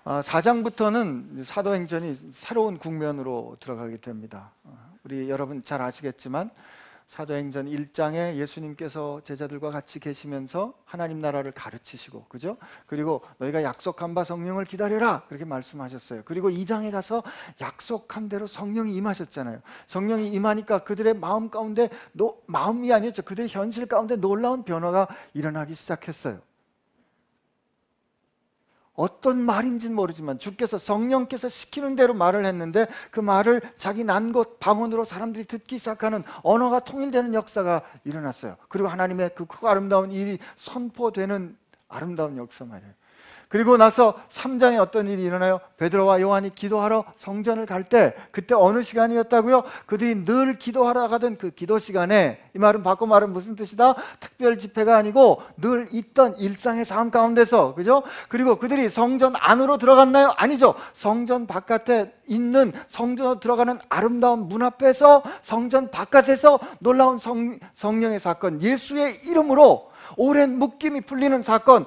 4장부터는 사도행전이 새로운 국면으로 들어가게 됩니다. 우리 여러분 잘 아시겠지만 사도행전 1장에 예수님께서 제자들과 같이 계시면서 하나님 나라를 가르치시고, 그죠? 그리고 너희가 약속한 바 성령을 기다려라 그렇게 말씀하셨어요. 그리고 2장에 가서 약속한 대로 성령이 임하셨잖아요. 성령이 임하니까 그들의 마음 가운데, 마음이 아니었죠, 그들의 현실 가운데 놀라운 변화가 일어나기 시작했어요. 어떤 말인지는 모르지만 주께서, 성령께서 시키는 대로 말을 했는데 그 말을 자기 난 곳 방언으로 사람들이 듣기 시작하는, 언어가 통일되는 역사가 일어났어요. 그리고 하나님의 그 크고 아름다운 일이 선포되는 아름다운 역사 말이에요. 그리고 나서 3장에 어떤 일이 일어나요? 베드로와 요한이 기도하러 성전을 갈 때, 그때 어느 시간이었다고요? 그들이 늘 기도하러 가던 그 기도 시간에, 이 말은 바꿔 말은 무슨 뜻이다? 특별 집회가 아니고 늘 있던 일상의 삶 가운데서, 그죠? 그리고 그들이 성전 안으로 들어갔나요? 아니죠. 성전 바깥에 있는, 성전으로 들어가는 아름다운 문 앞에서, 성전 바깥에서 놀라운 성령의 사건, 예수의 이름으로 오랜 묶임이 풀리는 사건,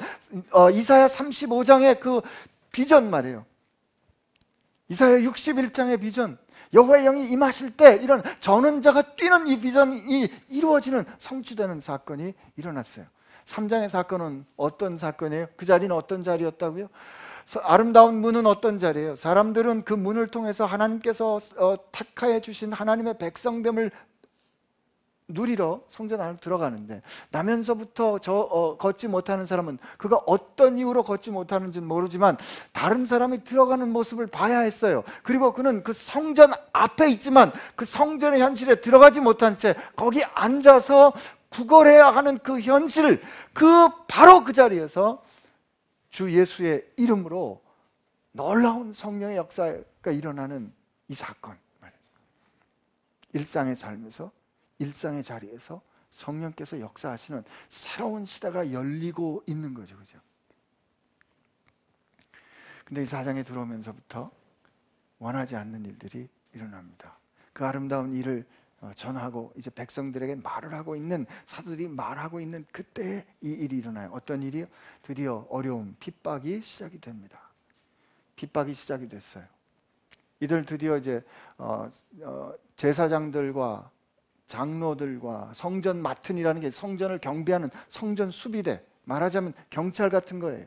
이사야 35장의 그 비전 말이에요. 이사야 61장의 비전, 여호와의 영이 임하실 때 이런 전원자가 뛰는 이 비전이 이루어지는, 성취되는 사건이 일어났어요. 3장의 사건은 어떤 사건이에요? 그 자리는 어떤 자리였다고요? 아름다운 문은 어떤 자리예요? 사람들은 그 문을 통해서 하나님께서 택하여 주신 하나님의 백성됨을 누리러 성전 안으로 들어가는데, 나면서부터 걷지 못하는 사람은 그가 어떤 이유로 걷지 못하는지는 모르지만 다른 사람이 들어가는 모습을 봐야 했어요. 그리고 그는 그 성전 앞에 있지만 그 성전의 현실에 들어가지 못한 채 거기 앉아서 구걸해야 하는 그 현실, 바로 그 자리에서 주 예수의 이름으로 놀라운 성령의 역사가 일어나는 이 사건, 일상의 삶에서, 일상의 자리에서 성령께서 역사하시는 새로운 시대가 열리고 있는 거죠, 그죠? 근데 이 4장에 들어오면서부터 원하지 않는 일들이 일어납니다. 그 아름다운 일을 전하고 이제 백성들에게 말을 하고 있는, 사도들이 말하고 있는 그때에 이 일이 일어나요. 어떤 일이요? 드디어 어려움, 핍박이 시작이 됩니다. 핍박이 시작이 됐어요. 이들 드디어 이제 제사장들과 장로들과 성전 맡은이라는 게, 성전을 경비하는 성전 수비대, 말하자면 경찰 같은 거예요.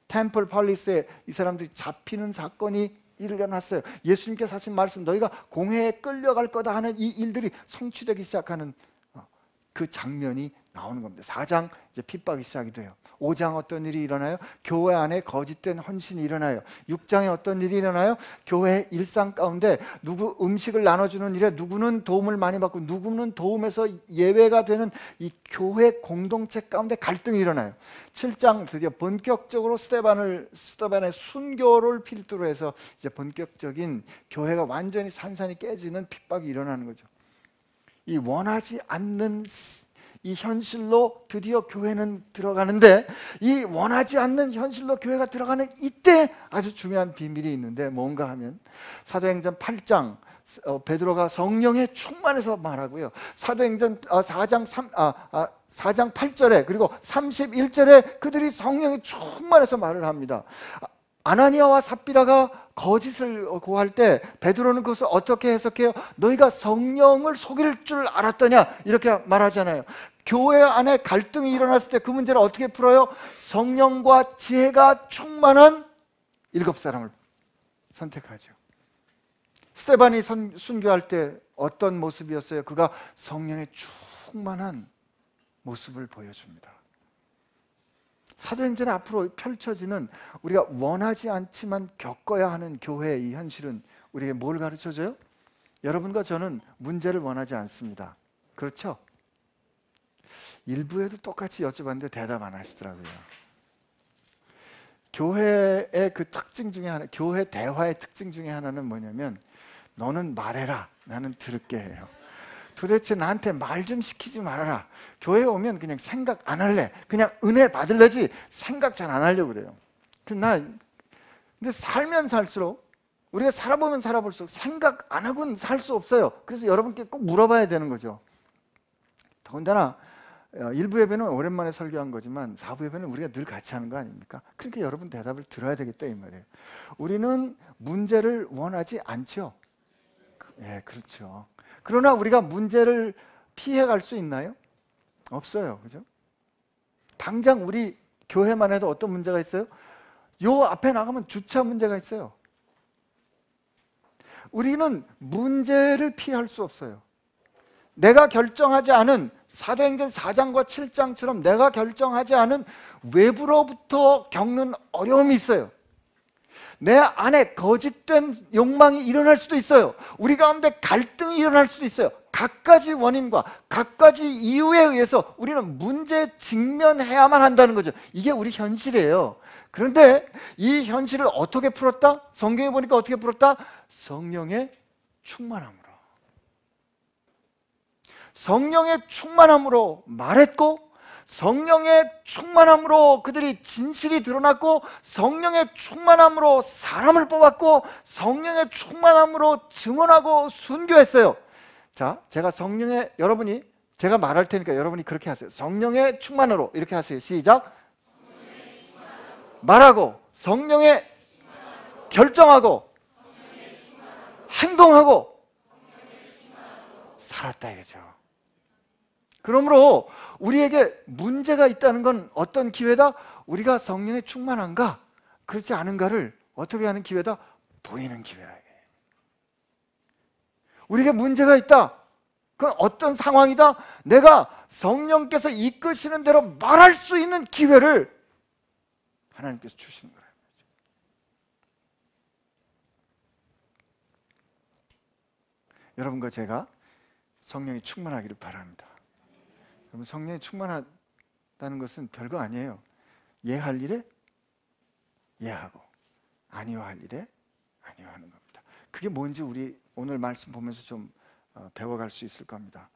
템플 폴리스에 이 사람들이 잡히는 사건이 일어났어요. 예수님께서 하신 말씀, 너희가 공회에 끌려갈 거다 하는 이 일들이 성취되기 시작하는 그 장면이 나오는 겁니다. 4장 이제 핍박이 시작이 돼요. 5장 어떤 일이 일어나요? 교회 안에 거짓된 헌신이 일어나요. 6장에 어떤 일이 일어나요? 교회의 일상 가운데 누구 음식을 나눠주는 일에 누구는 도움을 많이 받고 누구는 도움에서 예외가 되는 이 교회 공동체 가운데 갈등이 일어나요. 7장 드디어 본격적으로 스데반의 순교를 필두로 해서 이제 본격적인 교회가 완전히 산산이 깨지는 핍박이 일어나는 거죠. 이 원하지 않는 이 현실로 드디어 교회는 들어가는데, 이 원하지 않는 현실로 교회가 들어가는 이때 아주 중요한 비밀이 있는데, 뭔가 하면 사도행전 8장 베드로가 성령에 충만해서 말하고요. 사도행전 4장 8절에 그리고 31절에 그들이 성령에 충만해서 말을 합니다. 아나니아와 삽비라가 거짓을 고할 때 베드로는 그것을 어떻게 해석해요? 너희가 성령을 속일 줄 알았더냐, 이렇게 말하잖아요. 교회 안에 갈등이 일어났을 때 그 문제를 어떻게 풀어요? 성령과 지혜가 충만한 7사람을 선택하죠. 스데반이 순교할 때 어떤 모습이었어요? 그가 성령에 충만한 모습을 보여줍니다. 사도행전에 앞으로 펼쳐지는, 우리가 원하지 않지만 겪어야 하는 교회의 이 현실은 우리에게 뭘 가르쳐줘요? 여러분과 저는 문제를 원하지 않습니다. 그렇죠? 일부에도 똑같이 여쭤봤는데 대답 안 하시더라고요. 교회의 그 특징 중에 하나, 교회 대화의 특징 중에 하나는 뭐냐면, 너는 말해라, 나는 들을게 해요. 도대체 나한테 말 좀 시키지 말아라. 교회에 오면 그냥 생각 안 할래, 그냥 은혜 받을래지 생각 잘 안 하려고 그래요. 근데 살면 살수록, 우리가 살아보면 살아볼수록 생각 안 하고는 살 수 없어요. 그래서 여러분께 꼭 물어봐야 되는 거죠. 더군다나 1부 예배는 오랜만에 설교한 거지만 4부 예배는 우리가 늘 같이 하는 거 아닙니까? 그러니까 여러분 대답을 들어야 되겠다 이 말이에요. 우리는 문제를 원하지 않죠. 예, 그렇죠. 그러나 우리가 문제를 피해갈 수 있나요? 없어요. 그죠? 당장 우리 교회만 해도 어떤 문제가 있어요? 요 앞에 나가면 주차 문제가 있어요. 우리는 문제를 피할 수 없어요. 내가 결정하지 않은 사도행전 4장과 7장처럼 내가 결정하지 않은 외부로부터 겪는 어려움이 있어요. 내 안에 거짓된 욕망이 일어날 수도 있어요. 우리 가운데 갈등이 일어날 수도 있어요. 각가지 원인과 각가지 이유에 의해서 우리는 문제에 직면해야만 한다는 거죠. 이게 우리 현실이에요. 그런데 이 현실을 어떻게 풀었다? 성경에 보니까 어떻게 풀었다? 성령의 충만함으로. 성령의 충만함으로 말했고, 성령의 충만함으로 그들이 진실이 드러났고, 성령의 충만함으로 사람을 뽑았고, 성령의 충만함으로 증언하고 순교했어요. 자, 여러분이 제가 말할 테니까 여러분이 그렇게 하세요. 성령의 충만으로 이렇게 하세요. 시작. 말하고, 성령의 결정하고, 행동하고, 살았다 이거죠. 그러므로 우리에게 문제가 있다는 건 어떤 기회다? 우리가 성령에 충만한가? 그렇지 않은가를 어떻게 하는 기회다? 보이는 기회라. 우리에게 문제가 있다. 그건 어떤 상황이다? 내가 성령께서 이끄시는 대로 말할 수 있는 기회를 하나님께서 주시는 거예요. 여러분과 제가 성령이 충만하기를 바랍니다. 그럼 성령이 충만하다는 것은 별거 아니에요. 예할 일에 예하고 아니요 할 일에 아니요 하는 겁니다. 그게 뭔지 우리 오늘 말씀 보면서 좀 배워갈 수 있을 겁니다.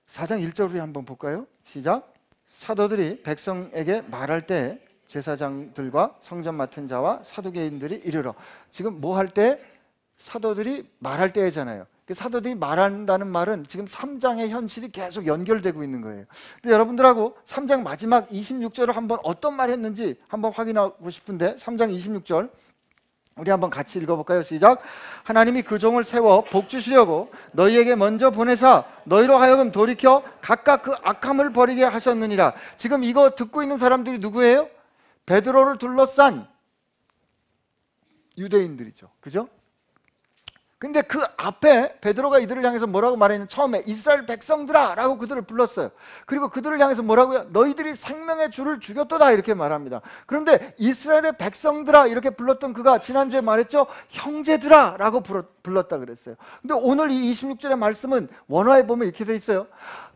4장 1절 우리 한번 볼까요? 시작. 사도들이 백성에게 말할 때 제사장들과 성전 맡은 자와 사두개인들이 이르러. 지금 뭐 할 때? 사도들이 말할 때잖아요. 사도들이 말한다는 말은 지금 3장의 현실이 계속 연결되고 있는 거예요. 근데 여러분들하고 3장 마지막 26절을 한번 어떤 말 했는지 한번 확인하고 싶은데, 3장 26절 우리 한번 같이 읽어볼까요? 시작. 하나님이 그 종을 세워 복 주시려고 너희에게 먼저 보내사 너희로 하여금 돌이켜 각각 그 악함을 버리게 하셨느니라. 지금 이거 듣고 있는 사람들이 누구예요? 베드로를 둘러싼 유대인들이죠. 그죠? 근데 그 앞에 베드로가 이들을 향해서 뭐라고 말했냐면, 처음에 이스라엘 백성들아 라고 그들을 불렀어요. 그리고 그들을 향해서 뭐라고요? 너희들이 생명의 주를 죽였도다 이렇게 말합니다. 그런데 이스라엘의 백성들아 이렇게 불렀던 그가 지난주에 말했죠, 형제들아 라고 불렀다 그랬어요. 근데 오늘 이 26절의 말씀은 원어에 보면 이렇게 돼 있어요.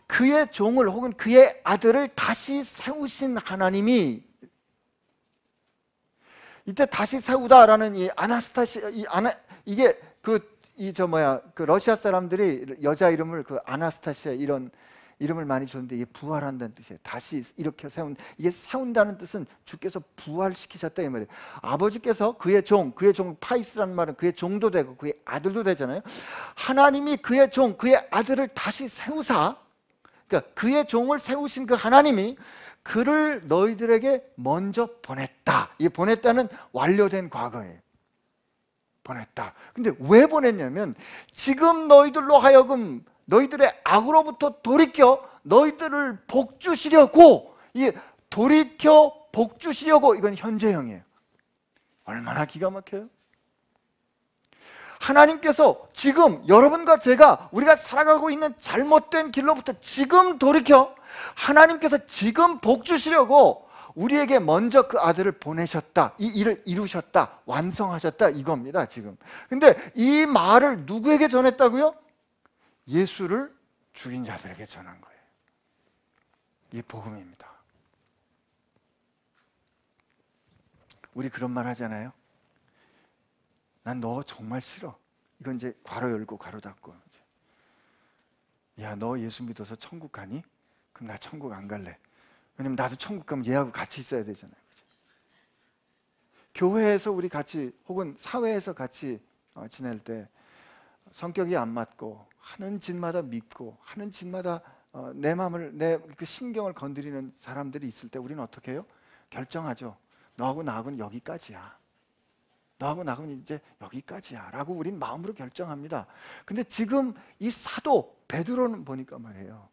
그의 종을 혹은 그의 아들을 다시 세우신 하나님이, 이때 다시 세우다라는 이 아나스타시아, 이게 그 러시아 사람들이 여자 이름을 그 아나스타시아 이런 이름을 많이 줬는데, 이게 부활한다는 뜻이에요. 다시 이렇게 이게 세운다는 뜻은 주께서 부활시키셨다 이 말이에요. 아버지께서 그의 종 파이스라는 말은 그의 종도 되고 그의 아들도 되잖아요. 하나님이 그의 종, 그의 아들을 다시 세우사, 그러니까 그의 종을 세우신 그 하나님이 그를 너희들에게 먼저 보냈다. 이 보냈다는 완료된 과거예요. 보냈다. 근데 왜 보냈냐면, 지금 너희들로 하여금 너희들의 악으로부터 돌이켜 너희들을 복주시려고, 이 돌이켜 복주시려고, 이건 현재형이에요. 얼마나 기가 막혀요? 하나님께서 지금 여러분과 제가 우리가 살아가고 있는 잘못된 길로부터 지금 돌이켜 하나님께서 지금 복주시려고 우리에게 먼저 그 아들을 보내셨다. 이 일을 이루셨다. 완성하셨다. 이겁니다, 지금. 근데 이 말을 누구에게 전했다고요? 예수를 죽인 자들에게 전한 거예요. 이게 복음입니다. 우리 그런 말 하잖아요. 난 너 정말 싫어. 이건 이제 괄호 열고 괄호 닫고. 야, 너 예수 믿어서 천국 가니? 그럼 나 천국 안 갈래. 왜냐면 나도 천국 가면 얘하고 같이 있어야 되잖아요. 그죠? 교회에서 우리 같이, 혹은 사회에서 같이 지낼 때 성격이 안 맞고 하는 짓마다 믿고 하는 짓마다 내 마음을, 내 그 신경을 건드리는 사람들이 있을 때 우리는 어떻게 해요? 결정하죠. 너하고 나하고는 여기까지야. 너하고 나하고는 이제 여기까지야 라고 우린 마음으로 결정합니다. 근데 지금 이 사도 베드로는 보니까 말이에요,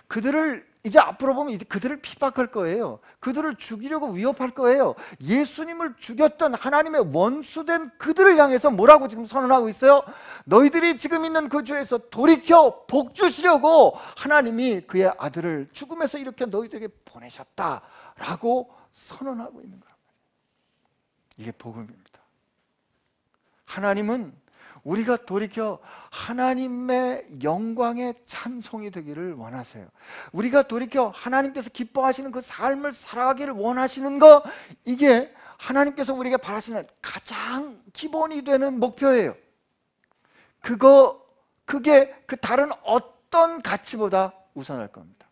그들을 이제 앞으로 보면 이제 그들을 핍박할 거예요. 그들을 죽이려고 위협할 거예요. 예수님을 죽였던 하나님의 원수된 그들을 향해서 뭐라고 지금 선언하고 있어요? 너희들이 지금 있는 그 죄에서 돌이켜 복 주시려고 하나님이 그의 아들을 죽음에서 일으켜 너희들에게 보내셨다라고 선언하고 있는 거란 말이에요. 이게 복음입니다. 하나님은 우리가 돌이켜 하나님의 영광의 찬송이 되기를 원하세요. 우리가 돌이켜 하나님께서 기뻐하시는 그 삶을 살아가기를 원하시는 거, 이게 하나님께서 우리에게 바라시는 가장 기본이 되는 목표예요. 그게 그 다른 어떤 가치보다 우선할 겁니다.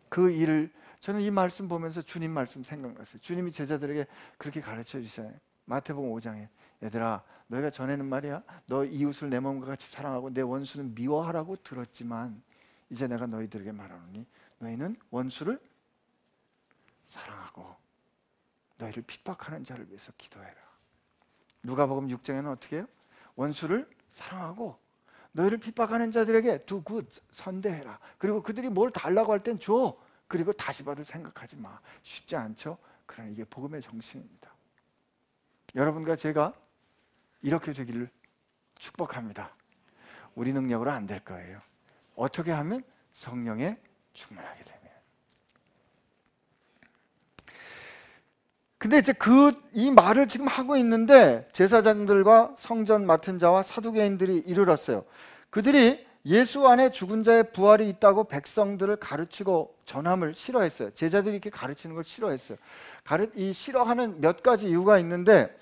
그 일을, 저는 이 말씀 보면서 주님 말씀 생각났어요. 주님이 제자들에게 그렇게 가르쳐 주시잖아요. 마태복음 5장에 얘들아, 너희가 전에는 말이야, 너 이웃을 내 몸과 같이 사랑하고 내 원수는 미워하라고 들었지만 이제 내가 너희들에게 말하노니 너희는 원수를 사랑하고 너희를 핍박하는 자를 위해서 기도해라. 누가복음 6장에는 어떻게 해요? 원수를 사랑하고 너희를 핍박하는 자들에게 do good, 선대해라. 그리고 그들이 뭘 달라고 할 땐 줘. 그리고 다시 받을 생각하지 마. 쉽지 않죠? 그러나 이게 복음의 정신입니다. 여러분과 제가 이렇게 되기를 축복합니다. 우리 능력으로 안 될 거예요. 어떻게 하면? 성령에 충만하게 되면. 근데 이제 이 말을 지금 하고 있는데 제사장들과 성전 맡은 자와 사두개인들이 이르렀어요. 그들이 예수 안에 죽은 자의 부활이 있다고 백성들을 가르치고 전함을 싫어했어요. 제자들이 이렇게 가르치는 걸 싫어했어요. 이 싫어하는 몇 가지 이유가 있는데,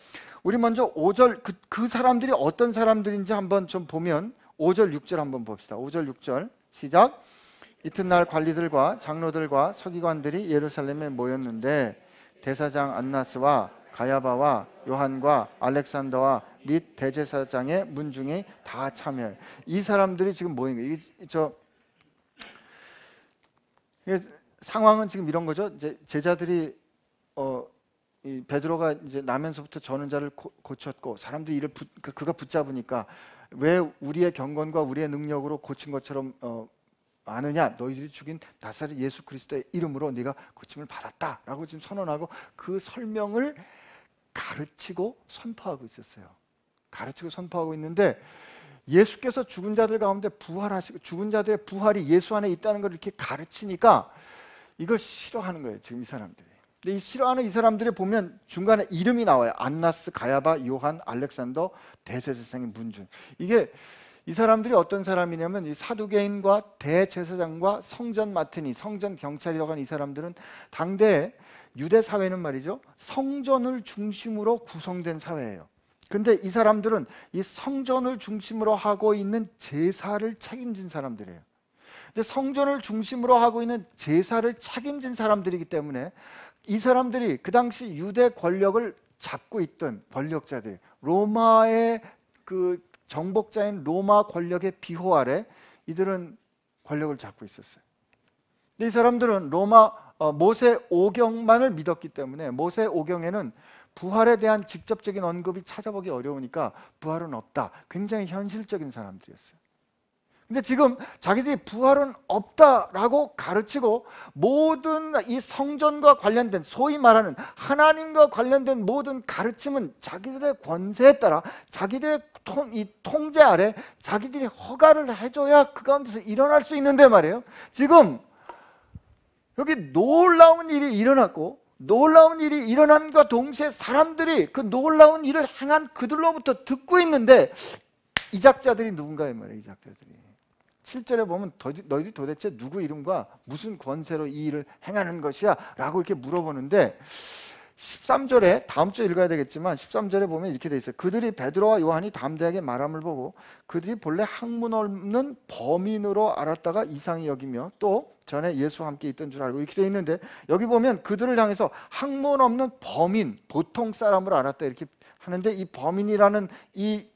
우리 먼저 5절 그 사람들이 어떤 사람들인지 한번 좀 보면 5절 6절 한번 봅시다. 5절 6절 시작. 이튿날 관리들과 장로들과 서기관들이 예루살렘에 모였는데 대사장 안나스와 가야바와 요한과 알렉산더와 및 대제사장의 문중이 다 참여해. 이 사람들이 지금 모인 거예요. 이게 상황은 지금 이런 거죠. 이제 제자들이 이 베드로가 이제 나면서부터 저는 자를 고쳤고 사람들이 이를 그가 붙잡으니까 왜 우리의 경건과 우리의 능력으로 고친 것처럼 아느냐? 너희들이 죽인 나사렛 예수 그리스도의 이름으로 네가 고침을 받았다라고 지금 선언하고 그 설명을 가르치고 선포하고 있었어요. 가르치고 선포하고 있는데 예수께서 죽은 자들 가운데 부활하시고 죽은 자들의 부활이 예수 안에 있다는 걸 이렇게 가르치니까 이걸 싫어하는 거예요. 지금 이 사람들이. 근데 이 싫어하는 이 사람들이 보면 중간에 이름이 나와요. 안나스, 가야바, 요한, 알렉산더, 대제사장의 문중. 이게 이 사람들이 어떤 사람이냐면 이 사두개인과 대제사장과 성전 맡으니, 성전 경찰이라고 하는 이 사람들은 당대 유대 사회는 말이죠, 성전을 중심으로 구성된 사회예요. 근데 이 사람들은 이 성전을 중심으로 하고 있는 제사를 책임진 사람들이에요. 근데 성전을 중심으로 하고 있는 제사를 책임진 사람들이기 때문에 이 사람들이 그 당시 유대 권력을 잡고 있던 권력자들, 로마의 그 정복자인 로마 권력의 비호 아래 이들은 권력을 잡고 있었어요. 근데 이 사람들은 모세 오경만을 믿었기 때문에 모세 오경에는 부활에 대한 직접적인 언급이 찾아보기 어려우니까 부활은 없다. 굉장히 현실적인 사람들이었어요. 근데 지금 자기들이 부활은 없다라고 가르치고 모든 이 성전과 관련된, 소위 말하는 하나님과 관련된 모든 가르침은 자기들의 권세에 따라 자기들의 통제 아래 자기들이 허가를 해줘야 그 가운데서 일어날 수 있는데 말이에요. 지금 여기 놀라운 일이 일어났고, 놀라운 일이 일어난과 동시에 사람들이 그 놀라운 일을 행한 그들로부터 듣고 있는데 이 작자들이 누군가요 말이에요. 이 작자들이 7절에 보면 너희들이 도대체 누구 이름과 무슨 권세로 이 일을 행하는 것이야? 라고 이렇게 물어보는데 13절에, 다음 주에 읽어야 되겠지만 13절에 보면 이렇게 돼 있어요. 그들이 베드로와 요한이 담대하게 말함을 보고 그들이 본래 학문 없는 범인으로 알았다가 이상히 여기며 또 전에 예수와 함께 있던 줄 알고, 이렇게 돼 있는데 여기 보면 그들을 향해서 학문 없는 범인, 보통 사람으로 알았다 이렇게 하는데 이 범인이라는 이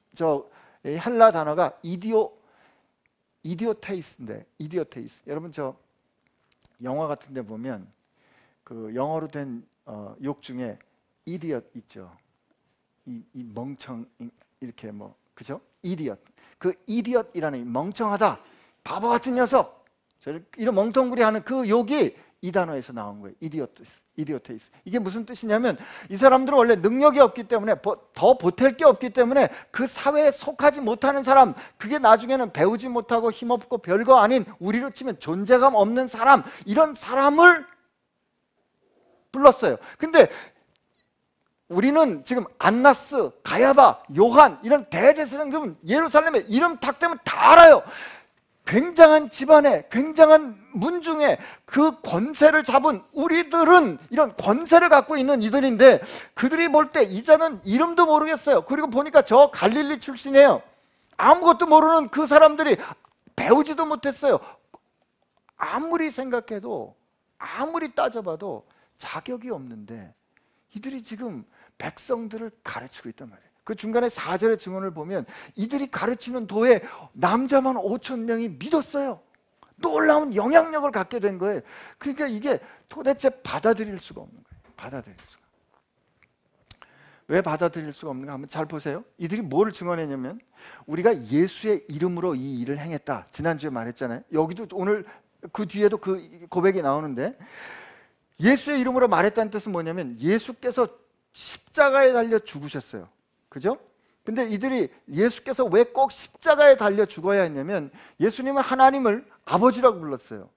헬라 단어가 이디오테이스인데, 이디오테이스. 여러분 저 영화 같은 데 보면 그 영어로 된 욕 중에 이디엇 있죠. 이 멍청 이렇게 뭐 그죠? 이디엇. 그 이디엇이라는 이 멍청하다, 바보 같은 녀석, 이런 멍텅구리하는 그 욕이 이 단어에서 나온 거예요. 이디오테이스. 이게 무슨 뜻이냐면 이 사람들은 원래 능력이 없기 때문에 더 보탤 게 없기 때문에 그 사회에 속하지 못하는 사람, 그게 나중에는 배우지 못하고 힘없고 별거 아닌, 우리로 치면 존재감 없는 사람, 이런 사람을 불렀어요. 근데 우리는 지금 안나스, 가야바, 요한 이런 대제사장들은 예루살렘에 이름 딱 대면 다 알아요. 굉장한 집안에, 굉장한 문중에 그 권세를 잡은 우리들은 이런 권세를 갖고 있는 이들인데, 그들이 볼 때 이자는 이름도 모르겠어요. 그리고 보니까 저 갈릴리 출신이에요. 아무것도 모르는 그 사람들이 배우지도 못했어요. 아무리 생각해도, 아무리 따져봐도 자격이 없는데 이들이 지금 백성들을 가르치고 있단 말이에요. 그 중간에 4절의 증언을 보면 이들이 가르치는 도에 남자만 5천 명이 믿었어요. 놀라운 영향력을 갖게 된 거예요. 그러니까 이게 도대체 받아들일 수가 없는 거예요. 받아들일 수가. 왜 받아들일 수가 없는가 한번 잘 보세요. 이들이 뭐를 증언했냐면, 우리가 예수의 이름으로 이 일을 행했다. 지난주에 말했잖아요. 여기도 오늘 그 뒤에도 그 고백이 나오는데, 예수의 이름으로 말했다는 뜻은 뭐냐면 예수께서 십자가에 달려 죽으셨어요. 그죠? 근데 이들이 예수께서 왜 꼭 십자가에 달려 죽어야 했냐면, 예수님은 하나님을 아버지라고 불렀어요.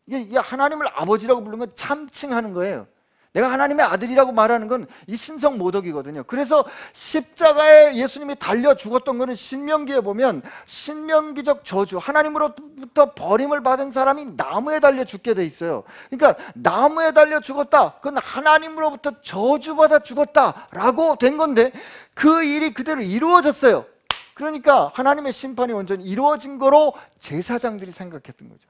이게 하나님을 아버지라고 부르는 건 참칭하는 거예요. 내가 하나님의 아들이라고 말하는 건 이 신성 모독이거든요. 그래서 십자가에 예수님이 달려 죽었던 거는 신명기에 보면 신명기적 저주, 하나님으로부터 버림을 받은 사람이 나무에 달려 죽게 돼 있어요. 그러니까 나무에 달려 죽었다, 그건 하나님으로부터 저주받아 죽었다라고 된 건데, 그 일이 그대로 이루어졌어요. 그러니까 하나님의 심판이 완전히 이루어진 거로 제사장들이 생각했던 거죠.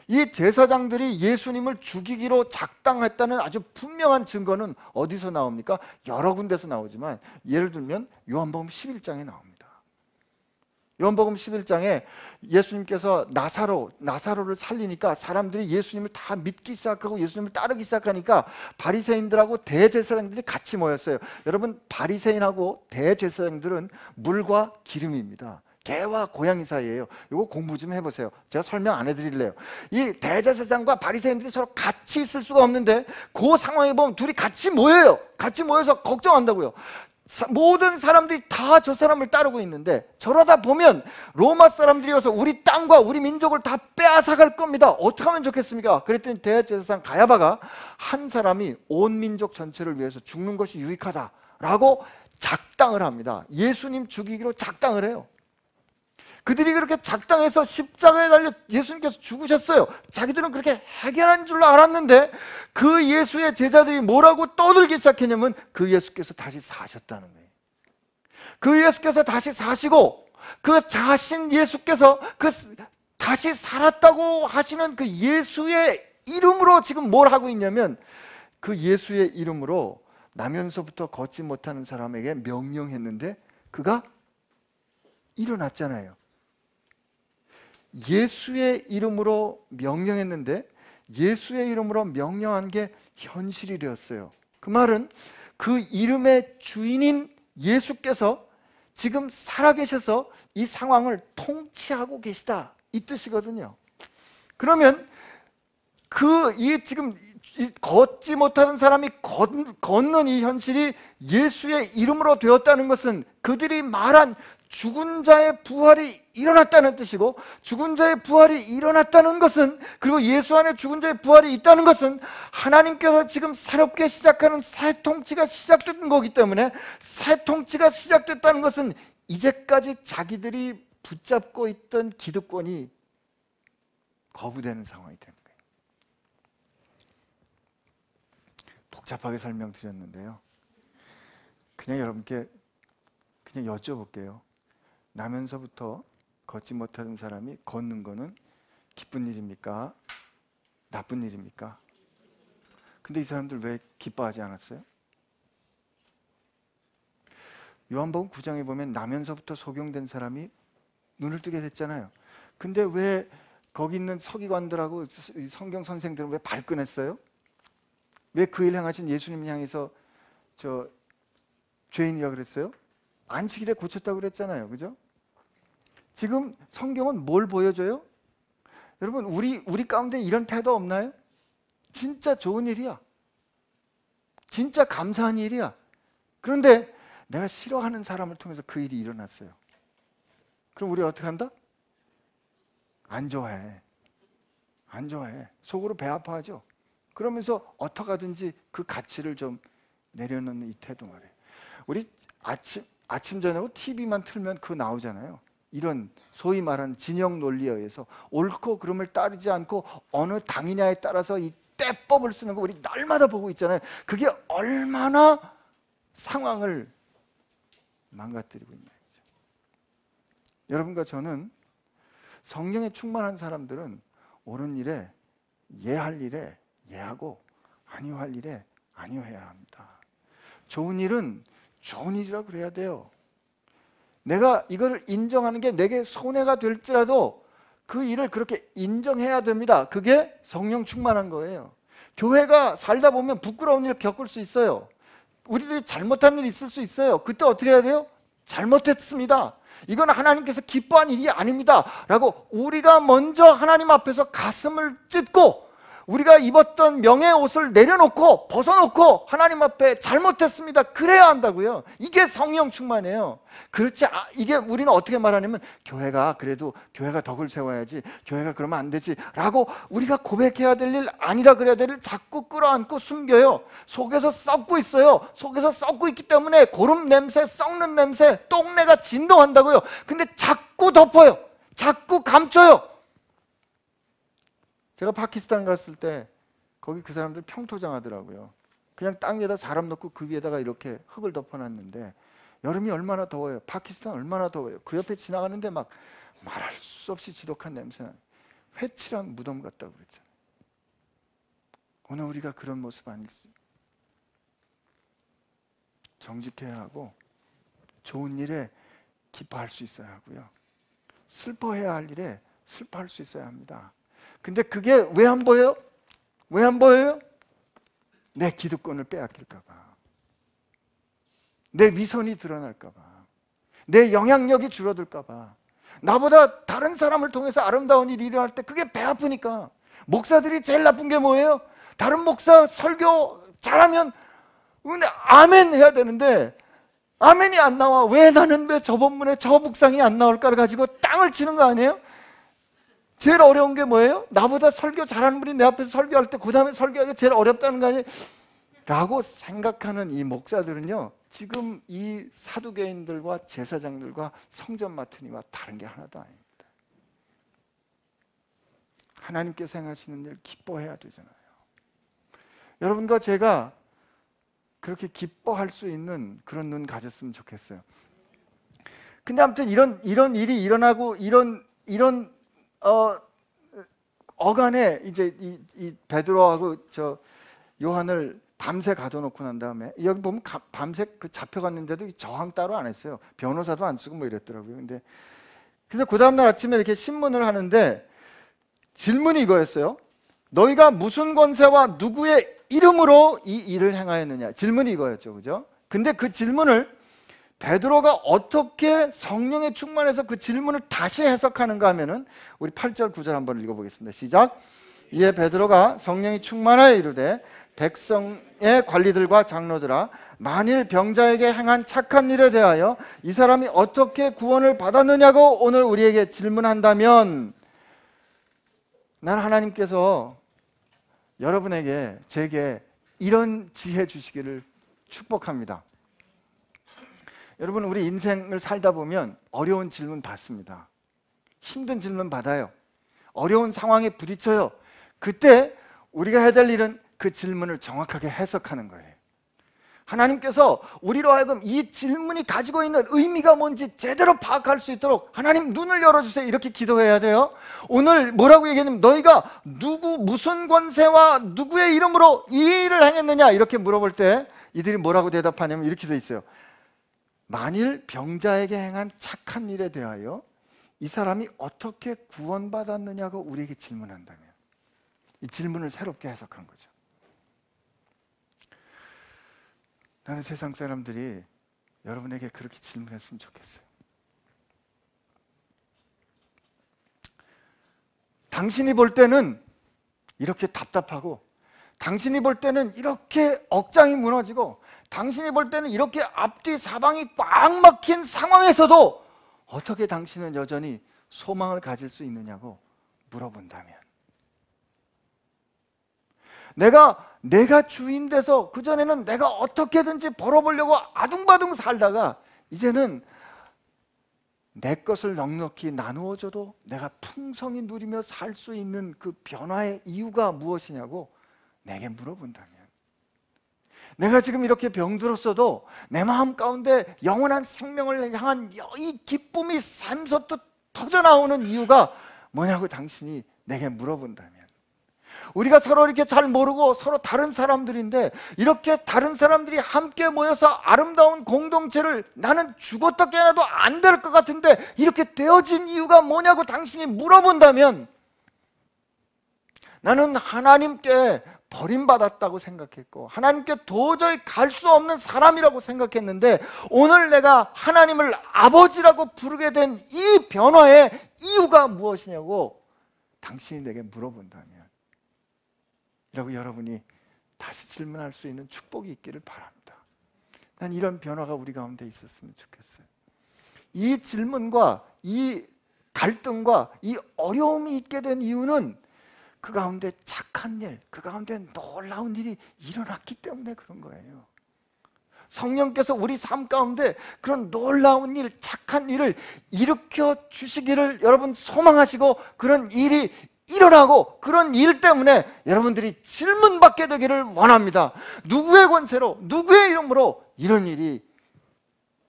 이 제사장들이 예수님을 죽이기로 작당했다는 아주 분명한 증거는 어디서 나옵니까? 여러 군데서 나오지만, 예를 들면 요한복음 11장에 나옵니다. 요한복음 11장에 예수님께서 나사로를 살리니까 사람들이 예수님을 다 믿기 시작하고 예수님을 따르기 시작하니까 바리새인들하고 대제사장들이 같이 모였어요. 여러분, 바리새인하고 대제사장들은 물과 기름입니다. 개와 고양이 사이예요. 이거 공부 좀 해보세요. 제가 설명 안 해드릴래요. 이 대제사장과 바리새인들이 서로 같이 있을 수가 없는데, 그 상황에 보면 둘이 같이 모여요. 같이 모여서 걱정한다고요. 모든 사람들이 다 저 사람을 따르고 있는데, 저러다 보면 로마 사람들이 와서 우리 땅과 우리 민족을 다 빼앗아갈 겁니다. 어떻게 하면 좋겠습니까? 그랬더니 대제사장 가야바가, 한 사람이 온 민족 전체를 위해서 죽는 것이 유익하다라고 작당을 합니다. 예수님 죽이기로 작당을 해요. 그들이 그렇게 작당해서 십자가에 달려 예수님께서 죽으셨어요. 자기들은 그렇게 해결한 줄로 알았는데, 그 예수의 제자들이 뭐라고 떠들기 시작했냐면, 그 예수께서 다시 사셨다는 거예요. 그 예수께서 다시 사시고, 그 자신 예수께서 그 다시 살았다고 하시는 그 예수의 이름으로 지금 뭘 하고 있냐면, 그 예수의 이름으로 나면서부터 걷지 못하는 사람에게 명령했는데 그가 일어났잖아요. 예수의 이름으로 명령했는데 예수의 이름으로 명령한 게 현실이 되었어요. 그 말은 그 이름의 주인인 예수께서 지금 살아계셔서 이 상황을 통치하고 계시다, 이 뜻이거든요. 그러면 지금 걷지 못하는 사람이 걷는 이 현실이 예수의 이름으로 되었다는 것은, 그들이 말한 죽은 자의 부활이 일어났다는 뜻이고, 죽은 자의 부활이 일어났다는 것은, 그리고 예수 안에 죽은 자의 부활이 있다는 것은, 하나님께서 지금 새롭게 시작하는 새 통치가 시작된 거기 때문에, 새 통치가 시작됐다는 것은 이제까지 자기들이 붙잡고 있던 기득권이 거부되는 상황이 되는 거예요. 복잡하게 설명드렸는데요, 그냥 여러분께 그냥 여쭤볼게요. 나면서부터 걷지 못하는 사람이 걷는 거는 기쁜 일입니까? 나쁜 일입니까? 근데 이 사람들 왜 기뻐하지 않았어요? 요한복음 9장에 보면 나면서부터 소경된 사람이 눈을 뜨게 됐잖아요. 근데 왜 거기 있는 서기관들하고 성경 선생들은 왜 발끈했어요? 왜 그 일 행하신 예수님 향해서 저 죄인이라 그랬어요? 안식일에 고쳤다고 그랬잖아요. 그죠? 지금 성경은 뭘 보여줘요? 여러분, 우리 가운데 이런 태도 없나요? 진짜 좋은 일이야. 진짜 감사한 일이야. 그런데 내가 싫어하는 사람을 통해서 그 일이 일어났어요. 그럼 우리 어떻게 한다? 안 좋아해. 안 좋아해. 속으로 배 아파하죠. 그러면서 어떻게 하든지 그 가치를 좀 내려놓는 이 태도 말이에요. 우리 아침 저녁 TV만 틀면 그거 나오잖아요. 이런 소위 말하는 진영 논리에 의해서 옳고 그름을 따르지 않고 어느 당이냐에 따라서 이 때법을 쓰는 거 우리 날마다 보고 있잖아요. 그게 얼마나 상황을 망가뜨리고 있냐. 여러분과 저는 성령에 충만한 사람들은 옳은 일에 예할 일에 예하고 아니할 일에 아니해야 합니다. 좋은 일은 좋은 일이라고 그래야 돼요. 내가 이걸 인정하는 게 내게 손해가 될지라도 그 일을 그렇게 인정해야 됩니다. 그게 성령 충만한 거예요. 교회가 살다 보면 부끄러운 일 겪을 수 있어요. 우리들이 잘못한 일 있을 수 있어요. 그때 어떻게 해야 돼요? 잘못했습니다. 이건 하나님께서 기뻐한 일이 아닙니다 라고 우리가 먼저 하나님 앞에서 가슴을 찢고 우리가 입었던 명예의 옷을 내려놓고 벗어놓고 하나님 앞에 잘못했습니다 그래야 한다고요. 이게 성령 충만이에요. 그렇지 이게 우리는 어떻게 말하냐면 교회가 그래도 교회가 덕을 세워야지, 교회가 그러면 안 되지 라고 우리가 고백해야 될 일 아니라 그래야 될 일 자꾸 끌어안고 숨겨요. 속에서 썩고 있어요. 속에서 썩고 있기 때문에 고름 냄새, 썩는 냄새, 똥내가 진동한다고요. 근데 자꾸 덮어요. 자꾸 감춰요. 제가 파키스탄 갔을 때 거기 그 사람들 평토장 하더라고요. 그냥 땅 위에다 사람 넣고 그 위에다가 이렇게 흙을 덮어놨는데 여름이 얼마나 더워요. 파키스탄 얼마나 더워요. 그 옆에 지나가는데 막 말할 수 없이 지독한 냄새나 회칠한 무덤 같다고 그랬잖아요. 오늘 우리가 그런 모습 아닐지. 정직해야 하고 좋은 일에 기뻐할 수 있어야 하고요. 슬퍼해야 할 일에 슬퍼할 수 있어야 합니다. 근데 그게 왜 안 보여요? 왜 안 보여요? 내 기득권을 빼앗길까 봐, 내 위선이 드러날까 봐, 내 영향력이 줄어들까 봐, 나보다 다른 사람을 통해서 아름다운 일이 일어날 때 그게 배 아프니까. 목사들이 제일 나쁜 게 뭐예요? 다른 목사 설교 잘하면 아멘 해야 되는데 아멘이 안 나와. 왜 나는 왜 저 본문에 저 묵상이 안 나올까를 가지고 땅을 치는 거 아니에요? 제일 어려운 게 뭐예요? 나보다 설교 잘하는 분이 내 앞에서 설교할 때 그 다음에 설교하기가 제일 어렵다는 거 아니에요? 라고 생각하는 이 목사들은요, 지금 이 사두개인들과 제사장들과 성전 맡은 이와 다른 게 하나도 아닙니다. 하나님께서 행하시는 일 기뻐해야 되잖아요. 여러분과 제가 그렇게 기뻐할 수 있는 그런 눈 가졌으면 좋겠어요. 근데 아무튼 이런 일이 일어나고 이런 어간에 이제 이 베드로하고 저 요한을 밤새 가둬놓고 난 다음에 여기 보면 밤새 그 잡혀갔는데도 저항 따로 안 했어요. 변호사도 안 쓰고 뭐 이랬더라고요. 근데 그래서 그 다음날 아침에 이렇게 신문을 하는데 질문이 이거였어요. 너희가 무슨 권세와 누구의 이름으로 이 일을 행하였느냐. 질문이 이거였죠, 그죠? 근데 그 질문을 베드로가 어떻게 성령에 충만해서 그 질문을 다시 해석하는가 하면은 우리 8절 9절 한번 읽어보겠습니다. 시작. 이에 베드로가 성령이 충만하여 이르되 백성의 관리들과 장로들아, 만일 병자에게 행한 착한 일에 대하여 이 사람이 어떻게 구원을 받았느냐고 오늘 우리에게 질문한다면, 난 하나님께서 여러분에게, 제게 이런 지혜 주시기를 축복합니다. 여러분, 우리 인생을 살다 보면 어려운 질문 받습니다. 힘든 질문 받아요. 어려운 상황에 부딪혀요. 그때 우리가 해야 될 일은 그 질문을 정확하게 해석하는 거예요. 하나님께서 우리로 하여금 이 질문이 가지고 있는 의미가 뭔지 제대로 파악할 수 있도록 하나님 눈을 열어주세요. 이렇게 기도해야 돼요. 오늘 뭐라고 얘기했냐면, 너희가 무슨 권세와 누구의 이름으로 이 일을 행했느냐 이렇게 물어볼 때 이들이 뭐라고 대답하냐면 이렇게 돼 있어요. 만일 병자에게 행한 착한 일에 대하여 이 사람이 어떻게 구원받았느냐고 우리에게 질문한다면, 이 질문을 새롭게 해석한 거죠. 나는 세상 사람들이 여러분에게 그렇게 질문했으면 좋겠어요. 당신이 볼 때는 이렇게 답답하고, 당신이 볼 때는 이렇게 억장이 무너지고, 당신이 볼 때는 이렇게 앞뒤 사방이 꽉 막힌 상황에서도 어떻게 당신은 여전히 소망을 가질 수 있느냐고 물어본다면, 내가 주인 돼서 그전에는 내가 어떻게든지 벌어보려고 아둥바둥 살다가 이제는 내 것을 넉넉히 나누어줘도 내가 풍성히 누리며 살 수 있는 그 변화의 이유가 무엇이냐고 내게 물어본다면, 내가 지금 이렇게 병들었어도 내 마음 가운데 영원한 생명을 향한 이 기쁨이 샘솟듯 터져나오는 이유가 뭐냐고 당신이 내게 물어본다면, 우리가 서로 이렇게 잘 모르고 서로 다른 사람들인데 이렇게 다른 사람들이 함께 모여서 아름다운 공동체를 나는 죽었다 깨어나도 안 될 것 같은데 이렇게 되어진 이유가 뭐냐고 당신이 물어본다면, 나는 하나님께 버림받았다고 생각했고 하나님께 도저히 갈 수 없는 사람이라고 생각했는데, 오늘 내가 하나님을 아버지라고 부르게 된 이 변화의 이유가 무엇이냐고 당신이 내게 물어본다면, 이라고 여러분이 다시 질문할 수 있는 축복이 있기를 바랍니다. 난 이런 변화가 우리 가운데 있었으면 좋겠어요. 이 질문과 이 갈등과 이 어려움이 있게 된 이유는 그 가운데 착한 일, 그 가운데 놀라운 일이 일어났기 때문에 그런 거예요. 성령께서 우리 삶 가운데 그런 놀라운 일, 착한 일을 일으켜 주시기를 여러분 소망하시고, 그런 일이 일어나고 그런 일 때문에 여러분들이 질문받게 되기를 원합니다. 누구의 권세로, 누구의 이름으로 이런 일이